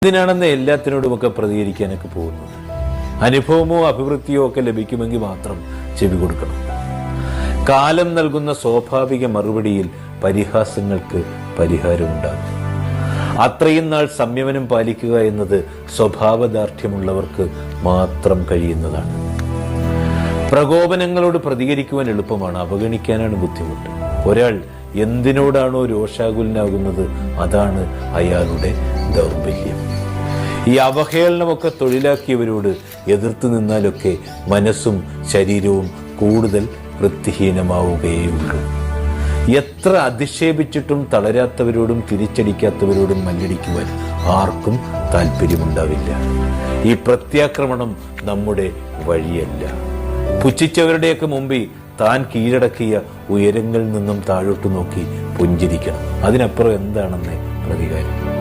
എന്തിനാണെന്ന് എല്ലാത്തിനോടുമൊക്കെ പ്രതികരിക്കാനൊക്കെ പോകുന്നത്? അനുഭവമോ അഭിവൃദ്ധിയോ ഒക്കെ ലഭിക്കുമെങ്കിൽ മാത്രം ചെവി കൊടുക്കണം. കാലം നൽകുന്ന സ്വാഭാവിക മറുപടിയിൽ പരിഹാസങ്ങൾക്ക് പരിഹാരമുണ്ടാകും. അത്രയും നാൾ സംയമനം പാലിക്കുക എന്നത് സ്വഭാവദാർഢ്യമുള്ളവർക്ക് മാത്രം കഴിയുന്നതാണ്. പ്രകോപനങ്ങളോട് പ്രതികരിക്കുവാൻ എളുപ്പമാണ്, അവഗണിക്കാനാണ് ബുദ്ധിമുട്ട്. ഒരാൾ എന്തിനോടാണോ രോഷാകുലനാകുന്നത് അതാണ് അയാളുടെ ദൗർബല്യം. ഈ അവഹേളനമൊക്കെ തൊഴിലാക്കിയവരോട് എതിർത്ത് നിന്നാലൊക്കെ മനസ്സും ശരീരവും കൂടുതൽ വൃത്തിഹീനമാവുകയുള്ളൂ. എത്ര അധിക്ഷേപിച്ചിട്ടും തളരാത്തവരോടും തിരിച്ചടിക്കാത്തവരോടും മല്ലടിക്കുവാൻ ആർക്കും താല്പര്യമുണ്ടാവില്ല. ഈ പ്രത്യാക്രമണം നമ്മുടെ വഴിയല്ല. പുച്ഛിച്ചവരുടെയൊക്കെ മുമ്പിൽ താൻ കീഴടക്കിയ ഉയരങ്ങളിൽ നിന്നും താഴോട്ട് നോക്കി പുഞ്ചിരിക്കണം. അതിനപ്പുറം എന്താണെന്ന് പ്രതികാരം?